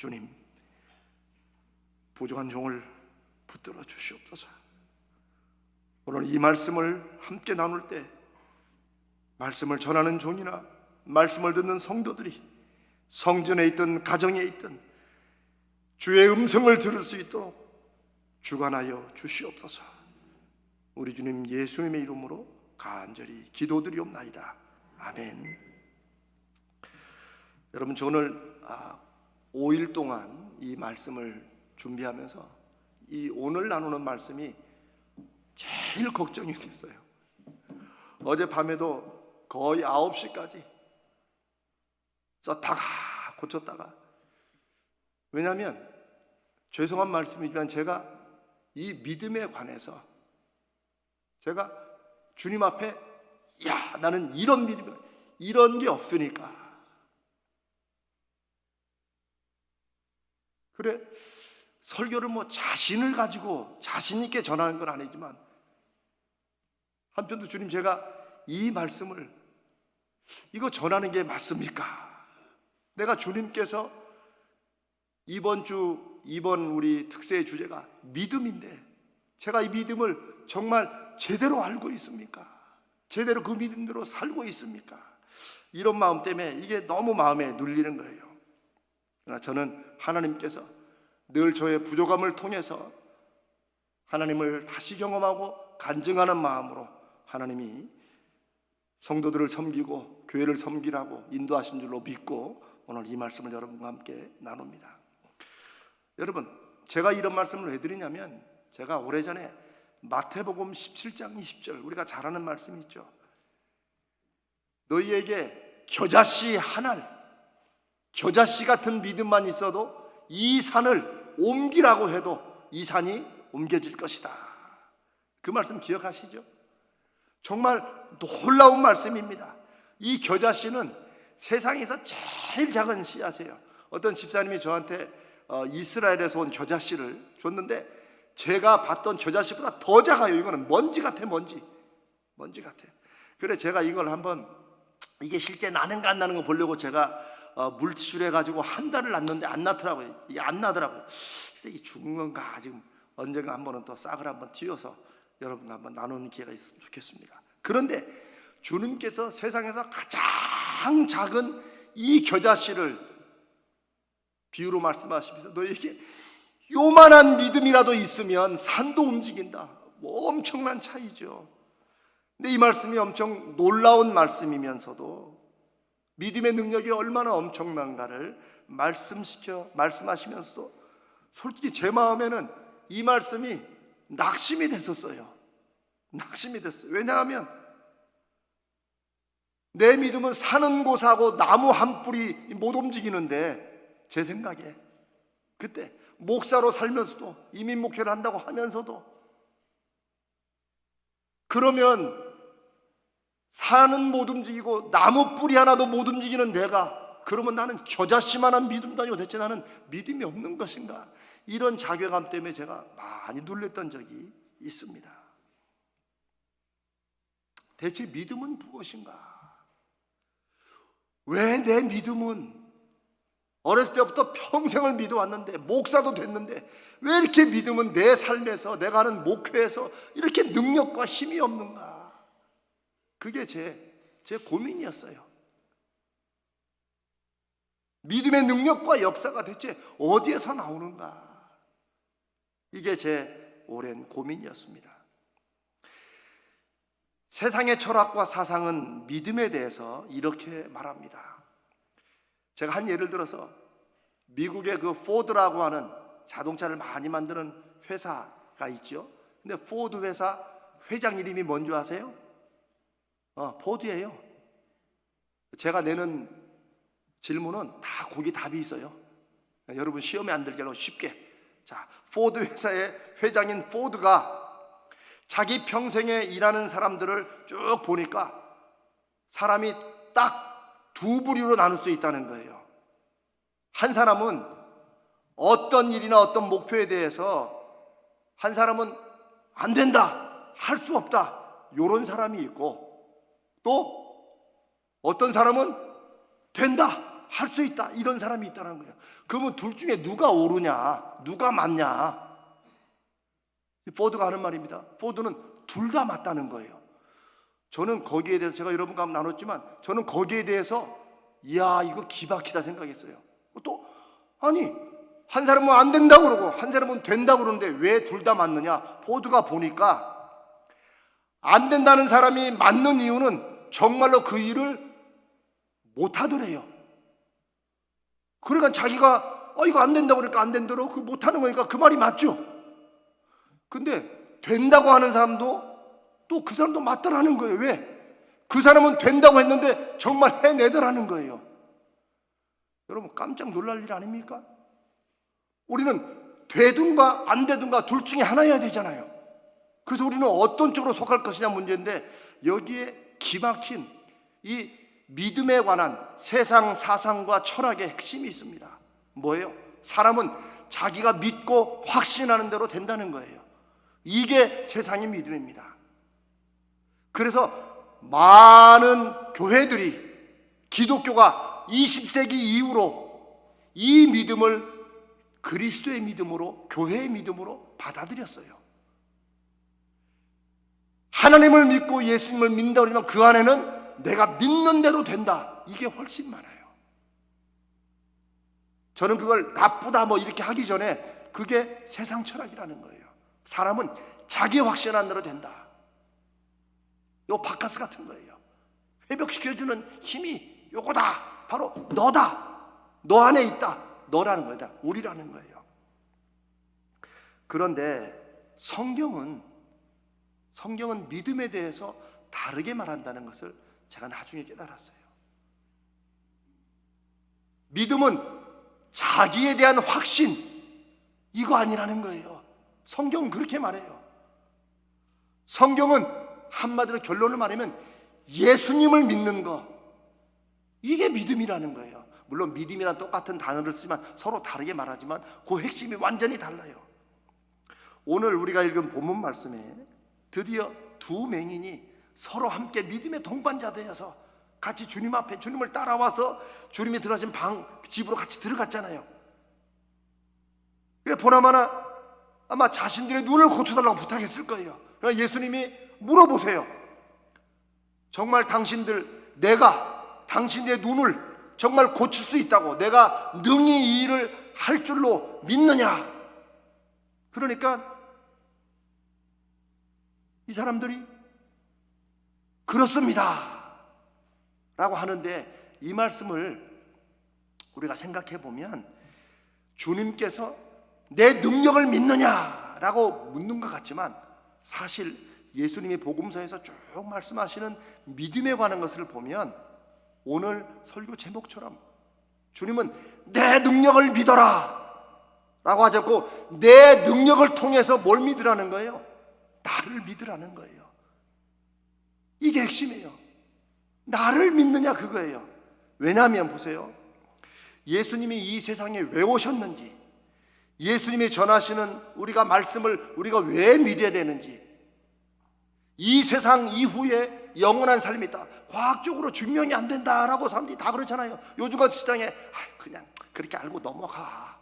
주님, 부족한 종을 붙들어 주시옵소서. 오늘 이 말씀을 함께 나눌 때 말씀을 전하는 종이나 말씀을 듣는 성도들이 성전에 있든 가정에 있든 주의 음성을 들을 수 있도록 주관하여 주시옵소서. 우리 주님 예수님의 이름으로 간절히 기도드리옵나이다. 아멘. 여러분, 저 오늘 5일 동안 이 말씀을 준비하면서 이 오늘 나누는 말씀이 제일 걱정이 됐어요. 어젯밤에도 거의 9시까지 썼다가 고쳤다가, 왜냐하면 죄송한 말씀이지만 제가 이 믿음에 관해서 제가 주님 앞에 나는 이런 믿음, 이런 게 없으니까 그래 설교를 자신을 가지고 자신 있게 전하는 건 아니지만, 한편도 주님, 제가 이 말씀을 이거 전하는 게 맞습니까? 내가 주님께서 이번 우리 특세의 주제가 믿음인데 제가 이 믿음을 정말 제대로 알고 있습니까? 제대로 그 믿음대로 살고 있습니까? 이런 마음 때문에 이게 너무 마음에 눌리는 거예요. 그러나 저는 하나님께서 늘 저의 부족함을 통해서 하나님을 다시 경험하고 간증하는 마음으로 하나님이 성도들을 섬기고 교회를 섬기라고 인도하신 줄로 믿고 오늘 이 말씀을 여러분과 함께 나눕니다. 여러분, 제가 이런 말씀을 왜 드리냐면, 제가 오래전에 마태복음 17장 20절, 우리가 잘 아는 말씀이 있죠. 너희에게 겨자씨 한 알, 겨자씨 같은 믿음만 있어도 이 산을 옮기라고 해도 이 산이 옮겨질 것이다. 그 말씀 기억하시죠? 정말 놀라운 말씀입니다. 이 겨자씨는 세상에서 제일 작은 씨앗이에요. 어떤 집사님이 저한테 이스라엘에서 온 겨자씨를 줬는데 제가 봤던 겨자씨보다 더 작아요. 이거는 먼지 같아, 먼지 같아. 그래 제가 이걸 한번, 이게 실제 나는가 안 나는 거 보려고 제가 물티슈를 해가지고 한 달을 놨는데 안 나더라고요. 이게 안 나더라고요. 이게 죽은 건가? 지금 언젠가 한번은 또 싹을 한번 틔워서 여러분과 한번 나누는 기회가 있으면 좋겠습니다. 그런데 주님께서 세상에서 가장 작은 이 겨자씨를 비유로 말씀하시면서 너에게 요만한 믿음이라도 있으면 산도 움직인다. 엄청난 차이죠. 근데 이 말씀이 엄청 놀라운 말씀이면서도 믿음의 능력이 얼마나 엄청난가를 말씀하시면서도 솔직히 제 마음에는 이 말씀이 낙심이 됐었어요. 낙심이 됐어요. 왜냐하면 내 믿음은 사는 고사하고 나무 한 뿌리 못 움직이는데, 제 생각에 그때 목사로 살면서도 이민 목회를 한다고 하면서도, 그러면 산은 못 움직이고 나무 뿌리 하나도 못 움직이는 내가, 그러면 나는 겨자씨만한 믿음도 아니고 대체 나는 믿음이 없는 것인가? 이런 자괴감 때문에 제가 많이 눌렸던 적이 있습니다. 대체 믿음은 무엇인가? 왜 내 믿음은 어렸을 때부터 평생을 믿어왔는데, 목사도 됐는데 왜 이렇게 믿음은 내 삶에서, 내가 하는 목회에서 이렇게 능력과 힘이 없는가? 그게 제 고민이었어요. 믿음의 능력과 역사가 대체 어디에서 나오는가? 이게 제 오랜 고민이었습니다. 세상의 철학과 사상은 믿음에 대해서 이렇게 말합니다. 제가 한 예를 들어서 미국의 그 포드라고 하는 자동차를 많이 만드는 회사가 있죠. 근데 포드 회사 회장 이름이 뭔지 아세요? 포드예요. 제가 내는 질문은 다 거기 답이 있어요. 여러분 시험에 안 들게 하려고 쉽게. 자, 포드 회사의 회장인 포드가 자기 평생에 일하는 사람들을 쭉 보니까 사람이 딱 두 부류로 나눌 수 있다는 거예요. 한 사람은 어떤 일이나 어떤 목표에 대해서 한 사람은 안 된다, 할 수 없다, 이런 사람이 있고, 또 어떤 사람은 된다, 할 수 있다, 이런 사람이 있다는 거예요. 그러면 둘 중에 누가 옳으냐, 누가 맞냐? 포드가 하는 말입니다. 포드는 둘 다 맞다는 거예요. 저는 거기에 대해서, 제가 여러분과 나눴지만, 저는 거기에 대해서 이야, 이거 기막히다 생각했어요. 또 아니, 한 사람은 안 된다고 그러고 한 사람은 된다고 그러는데 왜 둘 다 맞느냐? 포드가 보니까 안 된다는 사람이 맞는 이유는 정말로 그 일을 못하더래요. 그러니까 자기가 이거 안 된다고 그러니까 안 된다고, 그 못하는 거니까 그 말이 맞죠. 근데 된다고 하는 사람도 또 그 사람도 맞더라는 거예요. 왜? 그 사람은 된다고 했는데 정말 해내더라는 거예요. 여러분, 깜짝 놀랄 일 아닙니까? 우리는 되든가 안 되든가 둘 중에 하나여야 되잖아요. 그래서 우리는 어떤 쪽으로 속할 것이냐 문제인데, 여기에 기막힌 이 믿음에 관한 세상 사상과 철학의 핵심이 있습니다. 뭐예요? 사람은 자기가 믿고 확신하는 대로 된다는 거예요. 이게 세상의 믿음입니다. 그래서 많은 교회들이, 기독교가 20세기 이후로 이 믿음을 그리스도의 믿음으로, 교회의 믿음으로 받아들였어요. 하나님을 믿고 예수님을 믿는다 그러면 그 안에는 내가 믿는 대로 된다, 이게 훨씬 많아요. 저는 그걸 나쁘다 뭐 이렇게 하기 전에 그게 세상 철학이라는 거예요. 사람은 자기 확신한 대로 된다. 요 바카스 같은 거예요. 회복시켜주는 힘이 요거다, 바로 너다, 너 안에 있다, 너라는 거다, 우리라는 거예요. 그런데 성경은 믿음에 대해서 다르게 말한다는 것을 제가 나중에 깨달았어요. 믿음은 자기에 대한 확신, 이거 아니라는 거예요. 성경은 그렇게 말해요. 성경은 한마디로 결론을 말하면 예수님을 믿는 거, 이게 믿음이라는 거예요. 물론 믿음이란 똑같은 단어를 쓰지만 서로 다르게 말하지만 그 핵심이 완전히 달라요. 오늘 우리가 읽은 본문 말씀에 드디어 두 맹인이 서로 함께 믿음의 동반자 되어서 같이 주님 앞에, 주님을 따라와서 주님이 들어가신 집으로 같이 들어갔잖아요. 보나마나 아마 자신들의 눈을 고쳐달라고 부탁했을 거예요. 그러나 예수님이 물어보세요. 정말 내가 당신의 눈을 정말 고칠 수 있다고, 내가 능히 이 일을 할 줄로 믿느냐? 그러니까 이 사람들이 그렇습니다 라고 하는데, 이 말씀을 우리가 생각해 보면 주님께서 내 능력을 믿느냐라고 묻는 것 같지만, 사실 예수님이 복음서에서 쭉 말씀하시는 믿음에 관한 것을 보면 오늘 설교 제목처럼 주님은 내 능력을 믿어라 라고 하지 않고 내 능력을 통해서 뭘 믿으라는 거예요? 나를 믿으라는 거예요. 이게 핵심이에요. 나를 믿느냐, 그거예요. 왜냐하면 보세요, 예수님이 이 세상에 왜 오셨는지, 예수님이 전하시는 우리가 말씀을 우리가 왜 믿어야 되는지, 이 세상 이후에 영원한 삶이 있다, 과학적으로 증명이 안 된다라고 사람들이 다 그렇잖아요. 요즘 같은 시장에 그냥 그렇게 알고 넘어가.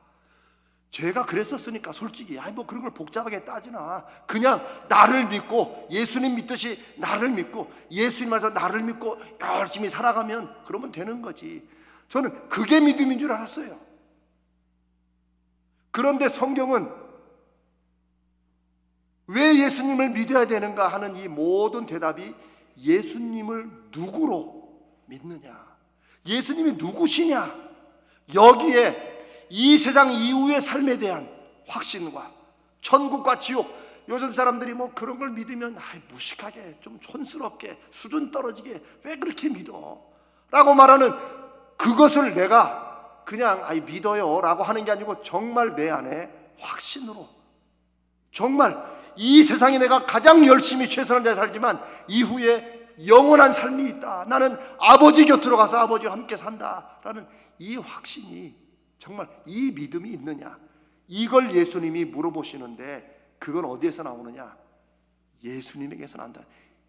제가 그랬었으니까 솔직히 뭐 그런 걸 복잡하게 따지나, 그냥 나를 믿고 예수님 믿듯이 나를 믿고 예수님 안에서 나를 믿고 열심히 살아가면 그러면 되는 거지. 저는 그게 믿음인 줄 알았어요. 그런데 성경은 왜 예수님을 믿어야 되는가 하는 이 모든 대답이 예수님을 누구로 믿느냐, 예수님이 누구시냐, 여기에 이 세상 이후의 삶에 대한 확신과 천국과 지옥, 요즘 사람들이 뭐 그런 걸 믿으면 무식하게, 좀 촌스럽게, 수준 떨어지게 왜 그렇게 믿어? 라고 말하는 그것을 내가 그냥 믿어요 라고 하는 게 아니고, 정말 내 안에 확신으로, 정말 이 세상에 내가 가장 열심히 최선을 다해 살지만 이후에 영원한 삶이 있다, 나는 아버지 곁으로 가서 아버지와 함께 산다라는 이 확신이, 정말 이 믿음이 있느냐, 이걸 예수님이 물어보시는데, 그건 어디에서 나오느냐? 예수님에게서 나온다.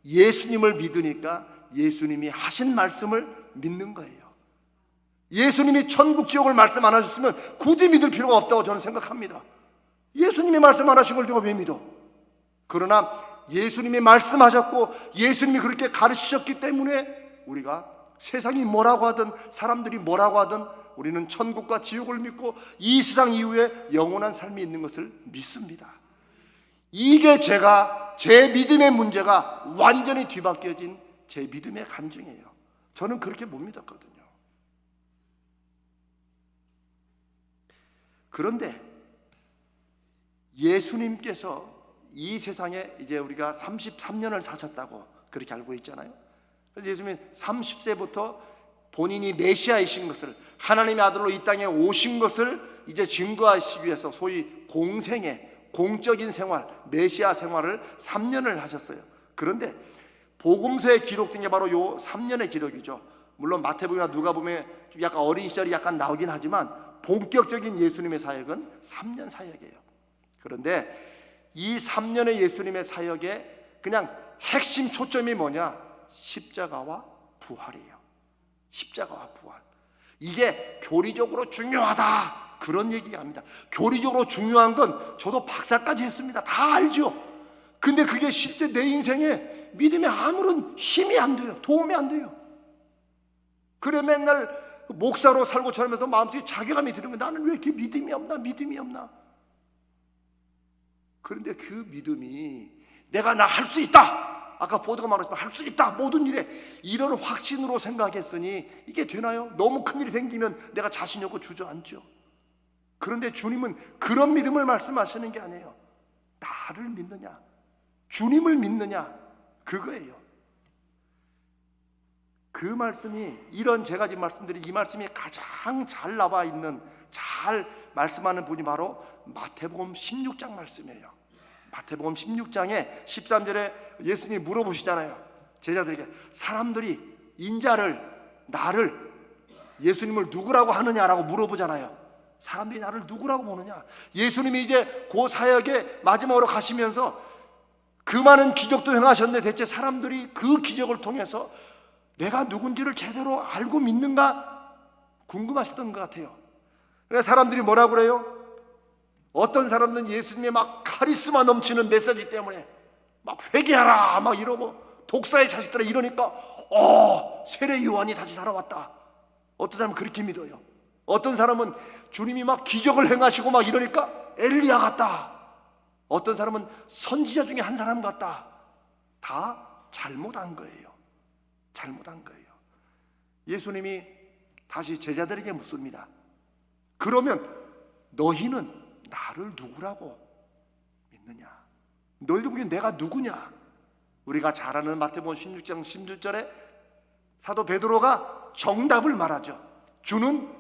예수님을 믿으니까 예수님이 하신 말씀을 믿는 거예요. 예수님이 천국 지옥을 말씀 안 하셨으면 굳이 믿을 필요가 없다고 저는 생각합니다. 예수님이 말씀 안 하신 걸 내가 왜 믿어? 그러나 예수님이 말씀하셨고 예수님이 그렇게 가르치셨기 때문에 우리가 세상이 뭐라고 하든 사람들이 뭐라고 하든 우리는 천국과 지옥을 믿고 이 세상 이후에 영원한 삶이 있는 것을 믿습니다. 이게 제 믿음의 문제가 완전히 뒤바뀌어진 제 믿음의 간증이에요. 저는 그렇게 못 믿었거든요. 그런데 예수님께서 이 세상에 이제 우리가 33년을 사셨다고 그렇게 알고 있잖아요. 그래서 예수님이 30세부터 본인이 메시아이신 것을, 하나님의 아들로 이 땅에 오신 것을 이제 증거하시기 위해서 소위 공적인 생활, 메시아 생활을 3년을 하셨어요. 그런데 복음서에 기록된 게 바로 요 3년의 기록이죠. 물론 마태복음이나 누가복음에 약간 어린 시절이 약간 나오긴 하지만 본격적인 예수님의 사역은 3년 사역이에요. 그런데 이 3년의 예수님의 사역의 그냥 핵심 초점이 뭐냐? 십자가와 부활이에요. 십자가와 부활. 이게 교리적으로 중요하다, 그런 얘기가 아닙니다. 교리적으로 중요한 건 저도 박사까지 했습니다. 다 알죠. 근데 그게 실제 내 인생에 믿음에 아무런 힘이 안 돼요. 도움이 안 돼요. 그래 맨날 목사로 살고 저러면서 마음속에 자괴감이 드는 거예요. 나는 왜 이렇게 믿음이 없나? 그런데 그 믿음이 내가 나 할 수 있다, 아까 포드가 말했지만 할 수 있다, 모든 일에, 이런 확신으로 생각했으니 이게 되나요? 너무 큰일이 생기면 내가 자신이 없고 주저앉죠. 그런데 주님은 그런 믿음을 말씀하시는 게 아니에요. 나를 믿느냐, 주님을 믿느냐, 그거예요. 그 말씀이, 이런 제가 지금 말씀드린 이 말씀이 가장 잘 나와 있는, 잘 말씀하는 분이 바로 마태복음 16장 말씀이에요. 마태복음 16장에 13절에 예수님이 물어보시잖아요. 제자들에게 사람들이 나를, 예수님을 누구라고 하느냐라고 물어보잖아요. 사람들이 나를 누구라고 보느냐. 예수님이 이제 그 사역의 마지막으로 가시면서 그 많은 기적도 행하셨는데 대체 사람들이 그 기적을 통해서 내가 누군지를 제대로 알고 믿는가 궁금하셨던 것 같아요. 그래서 사람들이 뭐라고 그래요? 어떤 사람들은 예수님의 막 카리스마 넘치는 메시지 때문에 막 회개하라 막 이러고, 독사의 자식들아 이러니까 세례 요한이 다시 살아왔다. 어떤 사람은 그렇게 믿어요. 어떤 사람은 주님이 막 기적을 행하시고 막 이러니까 엘리야 같다. 어떤 사람은 선지자 중에 한 사람 같다. 다 잘못한 거예요. 예수님이 다시 제자들에게 묻습니다. 그러면 너희는 나를 누구라고 믿느냐? 너희들 보기엔 내가 누구냐? 우리가 잘 아는 마태복음 16장 16절에 사도 베드로가 정답을 말하죠. 주는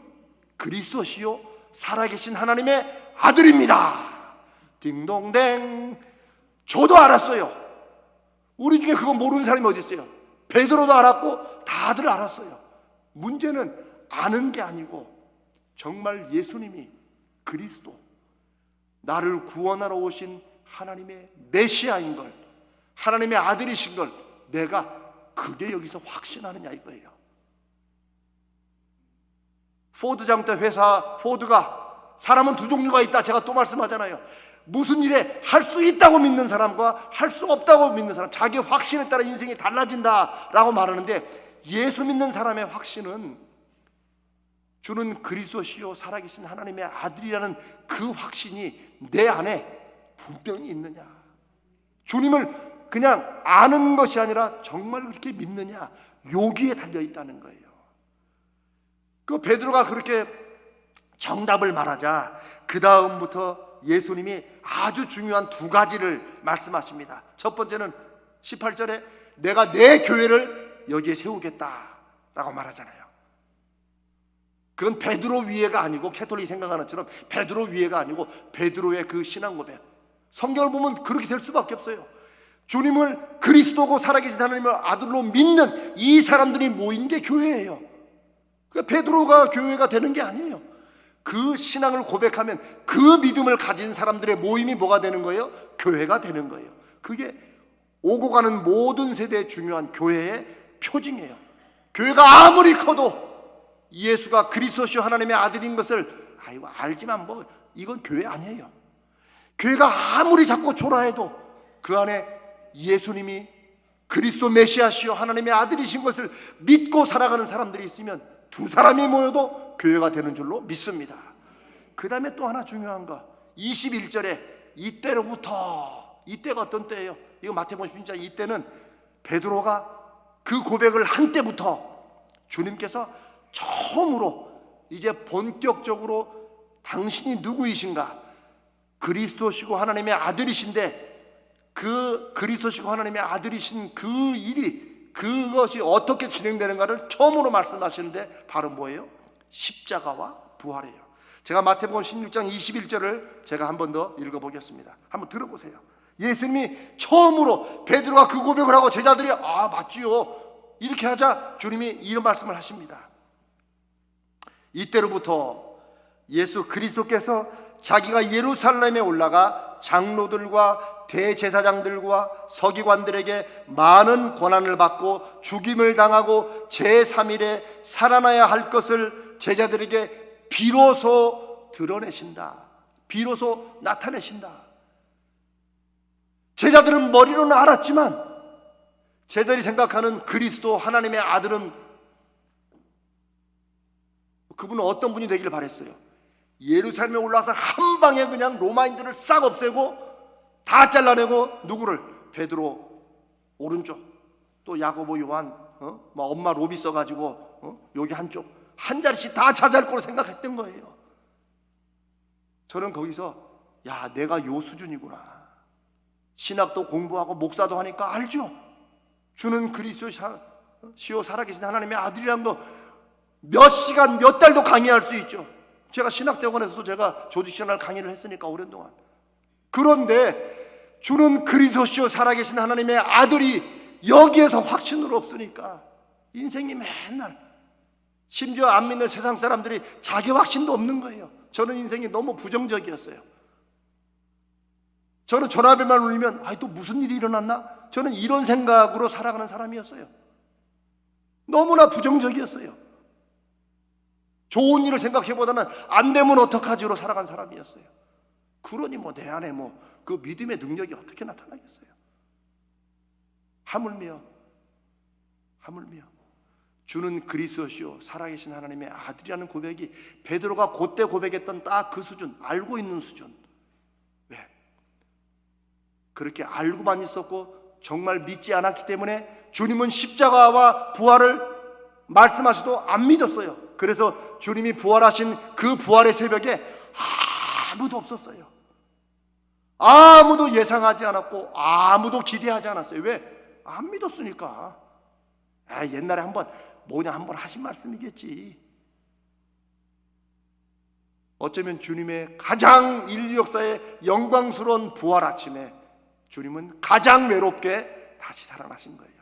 그리스도시요 살아계신 하나님의 아들입니다. 딩동댕. 저도 알았어요. 우리 중에 그거 모르는 사람이 어디 있어요? 베드로도 알았고 다들 알았어요. 문제는 아는 게 아니고 정말 예수님이 그리스도, 나를 구원하러 오신 하나님의 메시아인 걸, 하나님의 아들이신 걸 내가 그게 여기서 확신하느냐 이거예요. 포드 장터 회사 포드가 사람은 두 종류가 있다, 제가 또 말씀하잖아요. 무슨 일에 할 수 있다고 믿는 사람과 할 수 없다고 믿는 사람, 자기 확신에 따라 인생이 달라진다라고 말하는데, 예수 믿는 사람의 확신은 주는 그리스도시요 살아계신 하나님의 아들이라는 그 확신이 내 안에 분명히 있느냐, 주님을 그냥 아는 것이 아니라 정말 그렇게 믿느냐, 여기에 달려있다는 거예요. 그 베드로가 그렇게 정답을 말하자 그 다음부터 예수님이 아주 중요한 두 가지를 말씀하십니다. 첫 번째는 18절에 내가 내 교회를 여기에 세우겠다라고 말하잖아요. 그건 베드로 위에가 아니고, 캐톨릭이 생각하는 것처럼 베드로 위에가 아니고 베드로의 그 신앙 고백, 성경을 보면 그렇게 될 수밖에 없어요. 주님을 그리스도고 살아계신 하나님의 아들로 믿는 이 사람들이 모인 게 교회예요. 그러니까 베드로가 교회가 되는 게 아니에요. 그 신앙을 고백하면 그 믿음을 가진 사람들의 모임이 뭐가 되는 거예요? 교회가 되는 거예요. 그게 오고 가는 모든 세대의 중요한 교회의 표징이에요. 교회가 아무리 커도 예수가 그리스도시요 하나님의 아들인 것을 알지만 이건 교회 아니에요. 교회가 아무리 자꾸 초라해도 그 안에 예수님이 그리스도 메시아시요 하나님의 아들이신 것을 믿고 살아가는 사람들이 있으면 두 사람이 모여도 교회가 되는 줄로 믿습니다. 그 다음에 또 하나 중요한 거, 21절에 이때로부터, 이때가 어떤 때예요? 이거 마태복음 16장, 이때는 베드로가 그 고백을 한 때부터 주님께서 처음으로 이제 본격적으로 당신이 누구이신가, 그리스도시고 하나님의 아들이신데 그 그리스도시고 하나님의 아들이신 그 일이, 그것이 어떻게 진행되는가를 처음으로 말씀하시는데 바로 뭐예요? 십자가와 부활이에요. 제가 마태복음 16장 21절을 제가 한 번 더 읽어보겠습니다. 한번 들어보세요. 예수님이 처음으로 베드로가 그 고백을 하고 제자들이 맞지요, 이렇게 하자 주님이 이런 말씀을 하십니다. 이때로부터 예수 그리스도께서 자기가 예루살렘에 올라가 장로들과 대제사장들과 서기관들에게 많은 고난을 받고 죽임을 당하고 제3일에 살아나야 할 것을 제자들에게 비로소 드러내신다. 비로소 나타내신다. 제자들은 머리로는 알았지만 제자들이 생각하는 그리스도 하나님의 아들은, 그분은 어떤 분이 되기를 바랬어요? 예루살렘에 올라와서 한 방에 그냥 로마인들을 싹 없애고 다 잘라내고, 누구를? 베드로 오른쪽, 또 야고보 요한, 엄마 로비 써가지고 여기 한쪽 한 자리씩 다 차지할 거로 생각했던 거예요. 저는 거기서 내가 요 수준이구나. 신학도 공부하고 목사도 하니까 알죠. 주는 그리스도시요 살아계신 하나님의 아들이라는 거 몇 시간 몇 달도 강의할 수 있죠. 제가 신학대학원에서 제가 조디셔널 강의를 했으니까 오랜 동안. 그런데 주는 그리스도시요 살아계신 하나님의 아들이 여기에서 확신으로 없으니까 인생이 맨날, 심지어 안 믿는 세상 사람들이 자기 확신도 없는 거예요. 저는 인생이 너무 부정적이었어요. 저는 전화벨만 울리면 또 무슨 일이 일어났나? 저는 이런 생각으로 살아가는 사람이었어요. 너무나 부정적이었어요. 좋은 일을 생각해보다는 안 되면 어떡하지로 살아간 사람이었어요. 그러니 내 안에 그 믿음의 능력이 어떻게 나타나겠어요? 하물며 주는 그리스도시요 살아계신 하나님의 아들이라는 고백이 베드로가 그때 고백했던 딱 그 수준, 알고 있는 수준. 왜? 그렇게 알고만 있었고 정말 믿지 않았기 때문에 주님은 십자가와 부활을 말씀하셔도 안 믿었어요. 그래서 주님이 부활하신 그 부활의 새벽에 아무도 없었어요. 아무도 예상하지 않았고 아무도 기대하지 않았어요. 왜? 안 믿었으니까. 옛날에 한번 하신 말씀이겠지. 어쩌면 주님의 가장 인류 역사의 영광스러운 부활 아침에 주님은 가장 외롭게 다시 살아나신 거예요.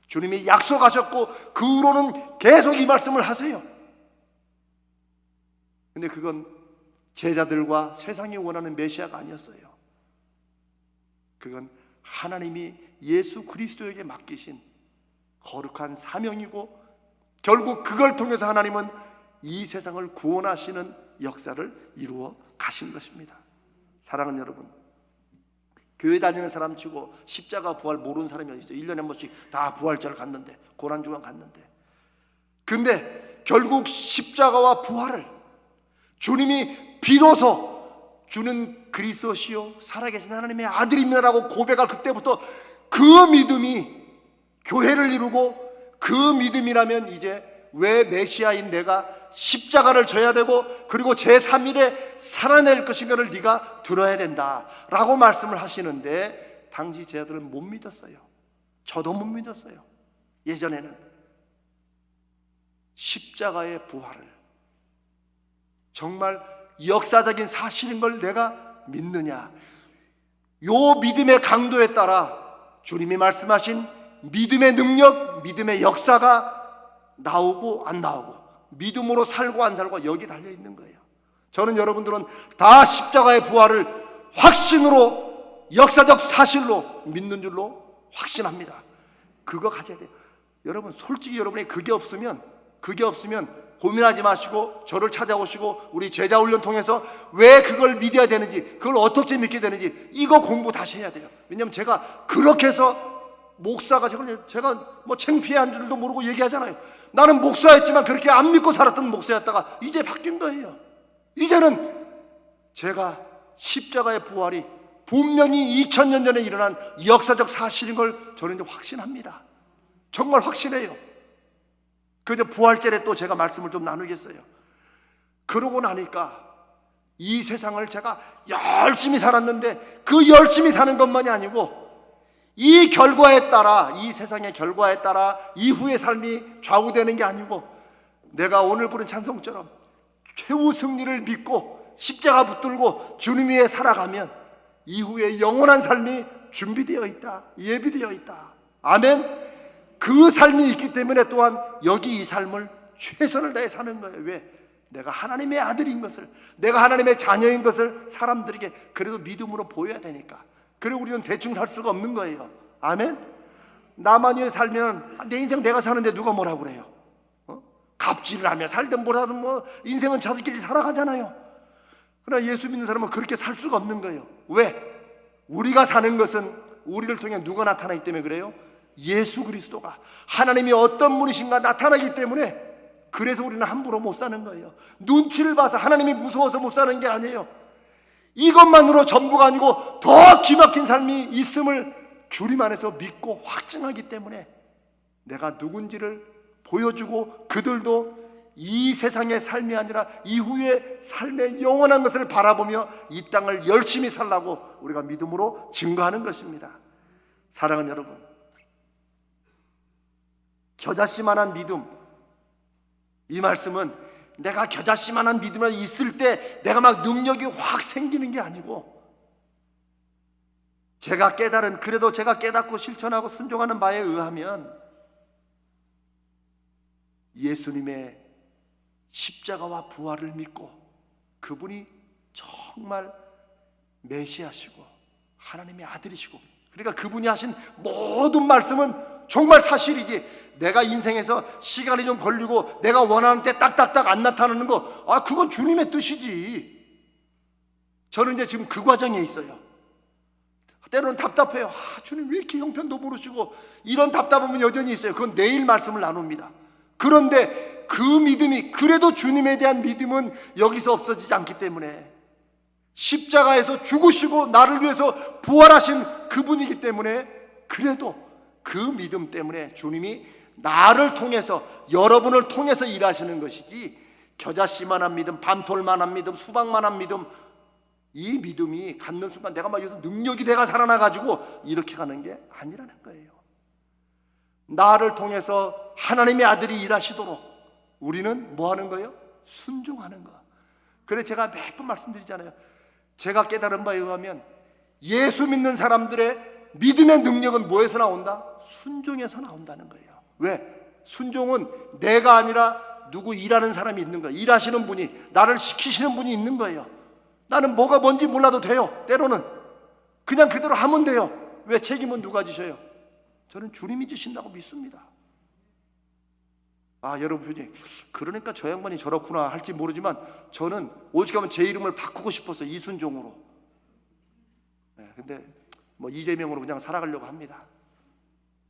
주님이 약속하셨고 그 후로는 계속 이 말씀을 하세요. 근데 그건 제자들과 세상이 원하는 메시아가 아니었어요. 그건 하나님이 예수 그리스도에게 맡기신 거룩한 사명이고, 결국 그걸 통해서 하나님은 이 세상을 구원하시는 역사를 이루어 가신 것입니다. 사랑하는 여러분, 교회 다니는 사람 치고 십자가 부활 모르는 사람이 어디 있어요? 1년에 한 번씩 다 부활절을 갔는데, 고난주간 갔는데. 근데 결국 십자가와 부활을 주님이 비로소 주는 그리스도시요 살아계신 하나님의 아들입니다라고 고백할 그때부터 그 믿음이 교회를 이루고, 그 믿음이라면 이제 왜 메시아인 내가 십자가를 져야 되고 그리고 제3일에 살아낼 것인가를 네가 들어야 된다라고 말씀을 하시는데, 당시 제자들은 못 믿었어요. 저도 못 믿었어요. 예전에는 십자가의 부활을 정말 역사적인 사실인 걸 내가 믿느냐, 요 믿음의 강도에 따라 주님이 말씀하신 믿음의 능력, 믿음의 역사가 나오고 안 나오고, 믿음으로 살고 안 살고 여기 달려있는 거예요. 저는 여러분들은 다 십자가의 부활을 확신으로, 역사적 사실로 믿는 줄로 확신합니다. 그거 가져야 돼요. 여러분, 솔직히 여러분이 그게 없으면 고민하지 마시고 저를 찾아오시고 우리 제자 훈련 통해서 왜 그걸 믿어야 되는지, 그걸 어떻게 믿게 되는지 이거 공부 다시 해야 돼요. 왜냐하면 제가 그렇게 해서 목사가, 제가 뭐 창피한 줄도 모르고 얘기하잖아요. 나는 목사였지만 그렇게 안 믿고 살았던 목사였다가 이제 바뀐 거예요. 이제는 제가 십자가의 부활이 분명히 2000년 전에 일어난 역사적 사실인 걸 저는 이제 확신합니다. 정말 확신해요. 그저 부활절에 또 제가 말씀을 좀 나누겠어요. 그러고 나니까 이 세상을 제가 열심히 살았는데 그 열심히 사는 것만이 아니고 이 결과에 따라, 이 세상의 결과에 따라 이후의 삶이 좌우되는 게 아니고 내가 오늘 부른 찬송처럼 최후 승리를 믿고 십자가 붙들고 주님 위에 살아가면 이후에 영원한 삶이 준비되어 있다, 예비되어 있다. 아멘. 그 삶이 있기 때문에 또한 여기 이 삶을 최선을 다해 사는 거예요. 왜? 내가 하나님의 아들인 것을, 내가 하나님의 자녀인 것을 사람들에게 그래도 믿음으로 보여야 되니까. 그리고 우리는 대충 살 수가 없는 거예요. 아멘. 나만 위해 살면 내 인생 내가 사는데 누가 뭐라고 그래요? 갑질을 하며 살든 뭐라든 뭐 인생은 자기들끼리 살아가잖아요. 그러나 예수 믿는 사람은 그렇게 살 수가 없는 거예요. 왜? 우리가 사는 것은 우리를 통해 누가 나타나기 때문에 그래요? 예수 그리스도가 하나님이 어떤 분이신가 나타나기 때문에, 그래서 우리는 함부로 못 사는 거예요. 눈치를 봐서 하나님이 무서워서 못 사는 게 아니에요. 이것만으로 전부가 아니고 더 기막힌 삶이 있음을 주님 안에서 믿고 확증하기 때문에 내가 누군지를 보여주고 그들도 이 세상의 삶이 아니라 이후의 삶의 영원한 것을 바라보며 이 땅을 열심히 살라고 우리가 믿음으로 증거하는 것입니다. 사랑하는 여러분, 겨자씨만한 믿음, 이 말씀은 내가 겨자씨만한 믿음이 있을 때 내가 막 능력이 확 생기는 게 아니고, 제가 깨달은, 그래도 제가 깨닫고 실천하고 순종하는 바에 의하면 예수님의 십자가와 부활을 믿고 그분이 정말 메시아시고 하나님의 아들이시고, 그러니까 그분이 하신 모든 말씀은 정말 사실이지, 내가 인생에서 시간이 좀 걸리고 내가 원하는 때 딱딱딱 안 나타나는 거, 그건 주님의 뜻이지. 저는 이제 지금 그 과정에 있어요. 때로는 답답해요. 주님 왜 이렇게 형편도 모르시고, 이런 답답함은 여전히 있어요. 그건 내일 말씀을 나눕니다. 그런데 그 믿음이, 그래도 주님에 대한 믿음은 여기서 없어지지 않기 때문에, 십자가에서 죽으시고 나를 위해서 부활하신 그분이기 때문에, 그래도 그 믿음 때문에 주님이 나를 통해서, 여러분을 통해서 일하시는 것이지, 겨자씨만한 믿음, 밤톨만한 믿음, 수박만한 믿음, 이 믿음이 갖는 순간 내가 막 여기서 능력이 돼가 살아나가지고 이렇게 가는 게 아니라는 거예요. 나를 통해서 하나님의 아들이 일하시도록 우리는 뭐 하는 거예요? 순종하는 거. 그래서 제가 몇 번 말씀드리잖아요. 제가 깨달은 바에 의하면 예수 믿는 사람들의 믿음의 능력은 뭐에서 나온다? 순종에서 나온다는 거예요. 왜? 순종은 내가 아니라 누구 일하는 사람이 있는 거예요. 일하시는 분이, 나를 시키시는 분이 있는 거예요. 나는 뭐가 뭔지 몰라도 돼요. 때로는 그냥 그대로 하면 돼요. 왜? 책임은 누가 지셔요? 저는 주님이 지신다고 믿습니다. 여러분이 그러니까 저 양반이 저렇구나 할지 모르지만, 저는 오직하면 제 이름을 바꾸고 싶어서 이순종으로. 근데 뭐 이재명으로 그냥 살아가려고 합니다.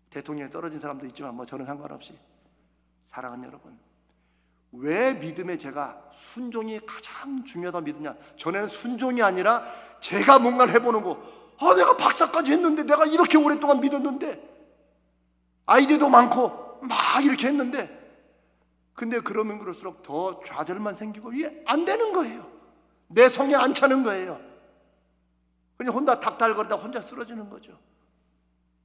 대통령에 떨어진 사람도 있지만 뭐 저는 상관없이. 사랑하는 여러분, 왜 믿음에 제가 순종이 가장 중요하다 믿느냐? 전에는 순종이 아니라 제가 뭔가를 해보는 거. 내가 박사까지 했는데, 내가 이렇게 오랫동안 믿었는데, 아이디어도 많고 막 이렇게 했는데, 근데 그러면 그럴수록 더 좌절만 생기고 이게 안 되는 거예요. 내 성에 안 차는 거예요. 그냥 혼자 닥달거리다 혼자 쓰러지는 거죠.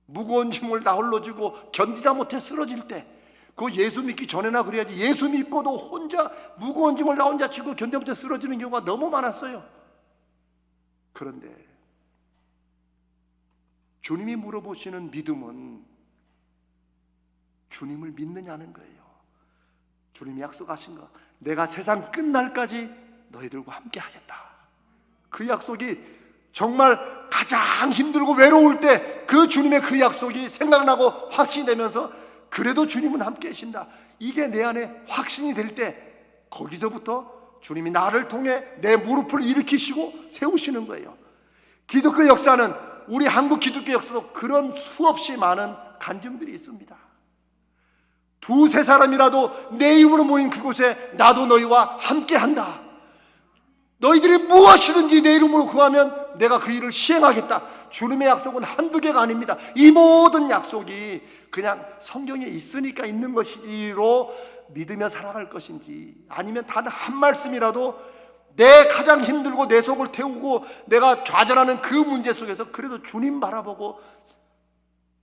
무거운 짐을 나 홀로 지고 견디다 못해 쓰러질 때, 그거 예수 믿기 전에나 그래야지. 예수 믿고도 혼자 무거운 짐을 나 혼자 지고 견디다 못해 쓰러지는 경우가 너무 많았어요. 그런데 주님이 물어보시는 믿음은 주님을 믿느냐는 거예요. 주님이 약속하신 거, 내가 세상 끝날까지 너희들과 함께 하겠다. 그 약속이 정말 가장 힘들고 외로울 때 그 주님의 그 약속이 생각나고 확신이 되면서, 그래도 주님은 함께 계신다, 이게 내 안에 확신이 될 때 거기서부터 주님이 나를 통해 내 무릎을 일으키시고 세우시는 거예요. 기독교 역사는, 우리 한국 기독교 역사도 그런 수없이 많은 간증들이 있습니다. 두세 사람이라도 내 이름으로 모인 그곳에 나도 너희와 함께한다. 너희들이 무엇이든지 내 이름으로 구하면 내가 그 일을 시행하겠다. 주님의 약속은 한두 개가 아닙니다. 이 모든 약속이 그냥 성경에 있으니까 있는 것이지로 믿으며 살아갈 것인지, 아니면 단 한 말씀이라도 내 가장 힘들고 내 속을 태우고 내가 좌절하는 그 문제 속에서 그래도 주님 바라보고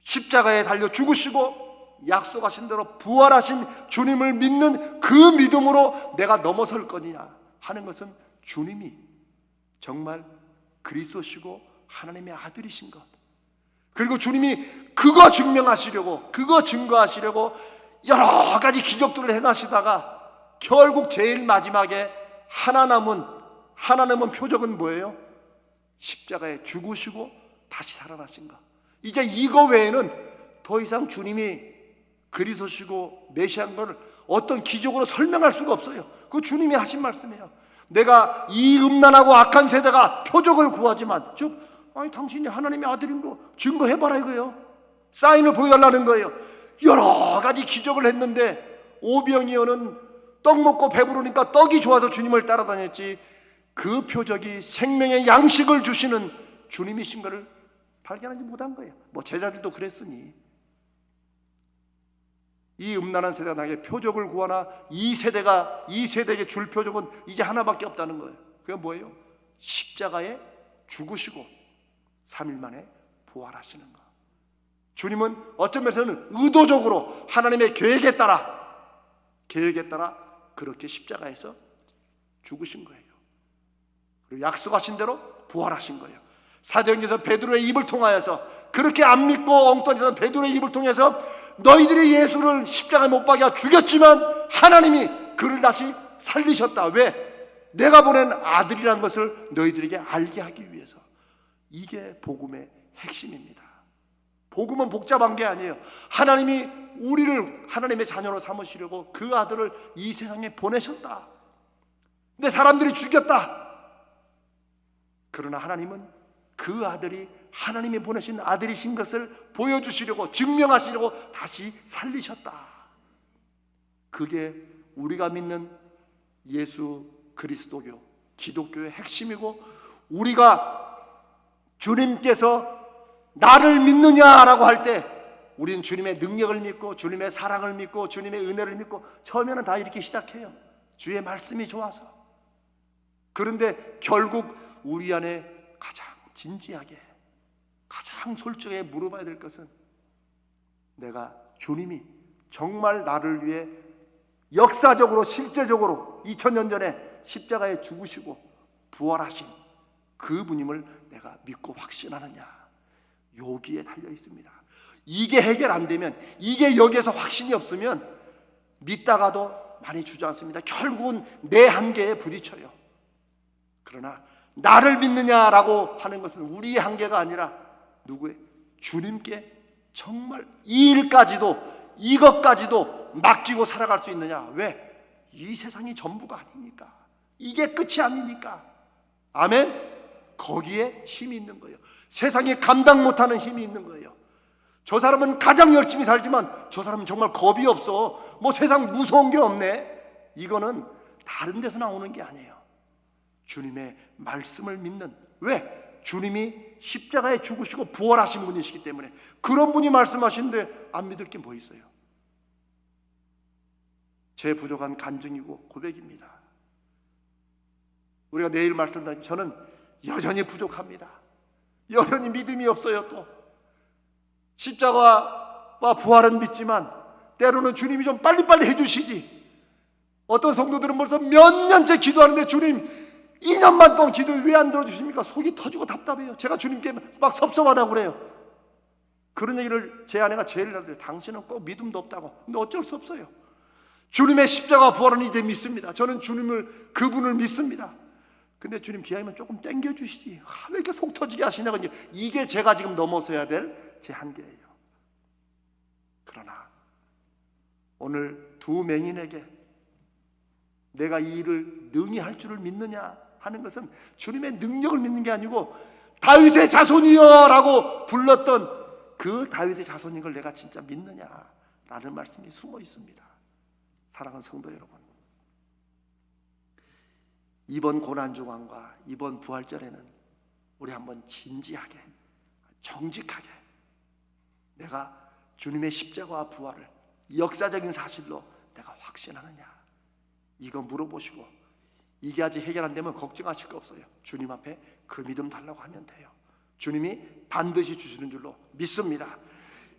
십자가에 달려 죽으시고 약속하신 대로 부활하신 주님을 믿는 그 믿음으로 내가 넘어설 거냐 하는 것은 주님이 정말 그리스도시고 하나님의 아들이신 것, 그리고 주님이 그거 증명하시려고, 그거 증거하시려고 여러 가지 기적들을 행하시다가 결국 제일 마지막에 하나 남은 표적은 뭐예요? 십자가에 죽으시고 다시 살아나신 것. 이제 이거 외에는 더 이상 주님이 그리스도시고 메시아인 걸 어떤 기적으로 설명할 수가 없어요. 그거 주님이 하신 말씀이에요. 내가 이 음란하고 악한 세대가 표적을 구하지만, 즉 아니 당신이 하나님의 아들인 거 증거해봐라 이거예요. 사인을 보여달라는 거예요. 여러 가지 기적을 했는데 오병이어는 떡 먹고 배부르니까 떡이 좋아서 주님을 따라다녔지, 그 표적이 생명의 양식을 주시는 주님이신 것을 발견하지 못한 거예요. 뭐 제자들도 그랬으니. 이 음란한 세대가 나에게 표적을 구하나 이 세대에게 줄 표적은 이제 하나밖에 없다는 거예요. 그게 뭐예요? 십자가에 죽으시고 3일 만에 부활하시는 것. 주님은 어떤 면에서는 의도적으로 하나님의 계획에 따라 그렇게 십자가에서 죽으신 거예요. 그리고 약속하신 대로 부활하신 거예요. 사도행전에서 베드로의 입을 통하여서, 그렇게 안 믿고 엉뚱한 짓을 베드로의 입을 통해서 너희들이 예수를 십자가에 못 박아 죽였지만 하나님이 그를 다시 살리셨다. 왜? 내가 보낸 아들이라는 것을 너희들에게 알게 하기 위해서. 이게 복음의 핵심입니다. 복음은 복잡한 게 아니에요. 하나님이 우리를 하나님의 자녀로 삼으시려고 그 아들을 이 세상에 보내셨다. 근데 사람들이 죽였다. 그러나 하나님은 그 아들이 하나님이 보내신 아들이신 것을 보여주시려고, 증명하시려고 다시 살리셨다. 그게 우리가 믿는 예수 그리스도교, 기독교의 핵심이고, 우리가 주님께서 나를 믿느냐라고 할 때 우리는 주님의 능력을 믿고 주님의 사랑을 믿고 주님의 은혜를 믿고 처음에는 다 이렇게 시작해요. 주의 말씀이 좋아서. 그런데 결국 우리 안에 가장 진지하게, 가장 솔직하게 물어봐야 될 것은, 내가 주님이 정말 나를 위해 역사적으로 실제적으로 2000년 전에 십자가에 죽으시고 부활하신 그분임을 내가 믿고 확신하느냐, 여기에 달려 있습니다. 이게 해결 안 되면, 이게 여기에서 확신이 없으면 믿다가도 많이 주저앉습니다. 결국은 내 한계에 부딪혀요. 그러나 나를 믿느냐라고 하는 것은 우리의 한계가 아니라 누구의? 주님께 정말 이 일까지도, 이것까지도 맡기고 살아갈 수 있느냐. 왜? 이 세상이 전부가 아니니까, 이게 끝이 아니니까. 아멘. 거기에 힘이 있는 거예요. 세상에 감당 못하는 힘이 있는 거예요. 저 사람은 가장 열심히 살지만 저 사람은 정말 겁이 없어. 뭐 세상 무서운 게 없네. 이거는 다른 데서 나오는 게 아니에요. 주님의 말씀을 믿는, 왜? 주님이 십자가에 죽으시고 부활하신 분이시기 때문에. 그런 분이 말씀하시는데 안 믿을 게 뭐 있어요? 제 부족한 간증이고 고백입니다. 우리가 내일 말씀드린, 저는 여전히 부족합니다. 여전히 믿음이 없어요. 또 십자가와 부활은 믿지만 때로는 주님이 좀 빨리빨리 해주시지. 어떤 성도들은 벌써 몇 년째 기도하는데 주님 2년만 동안 기도 왜 안 들어주십니까? 속이 터지고 답답해요. 제가 주님께 막 섭섭하다고 그래요. 그런 얘기를 제 아내가 제일 하더라고요. 당신은 꼭 믿음도 없다고. 근데 어쩔 수 없어요. 주님의 십자가 부활은 이제 믿습니다. 저는 그분을 믿습니다. 근데 주님 기회면 조금 땡겨주시지. 왜 이렇게 속 터지게 하시냐고. 이게 제가 지금 넘어서야 될 제 한계예요. 그러나 오늘 두 맹인에게 내가 이 일을 능히 할 줄을 믿느냐 하는 것은 주님의 능력을 믿는 게 아니고 다윗의 자손이여라고 불렀던 그 다윗의 자손인 걸 내가 진짜 믿느냐라는 말씀이 숨어 있습니다. 사랑하는 성도 여러분, 이번 고난중앙과 이번 부활절에는 우리 한번 진지하게 정직하게 내가 주님의 십자가와 부활을 역사적인 사실로 내가 확신하느냐 이거 물어보시고, 이게 아직 해결 안 되면 걱정하실 거 없어요. 주님 앞에 그 믿음 달라고 하면 돼요. 주님이 반드시 주시는 줄로 믿습니다.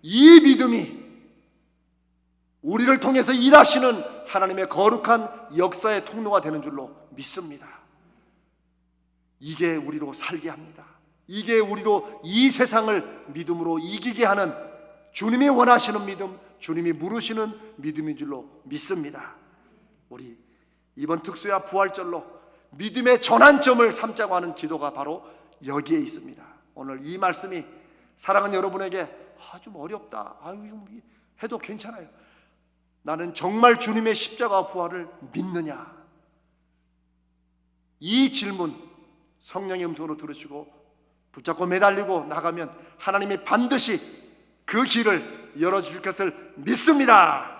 이 믿음이 우리를 통해서 일하시는 하나님의 거룩한 역사의 통로가 되는 줄로 믿습니다. 이게 우리로 살게 합니다. 이게 우리로 이 세상을 믿음으로 이기게 하는 주님이 원하시는 믿음, 주님이 물으시는 믿음인 줄로 믿습니다. 우리 이번 특수야 부활절로 믿음의 전환점을 삼자고 하는 기도가 바로 여기에 있습니다. 오늘 이 말씀이 사랑하는 여러분에게 좀 어렵다, 좀 해도 괜찮아요, 나는 정말 주님의 십자가 부활을 믿느냐, 이 질문 성령의 음성으로 들으시고 붙잡고 매달리고 나가면 하나님이 반드시 그 길을 열어줄 것을 믿습니다.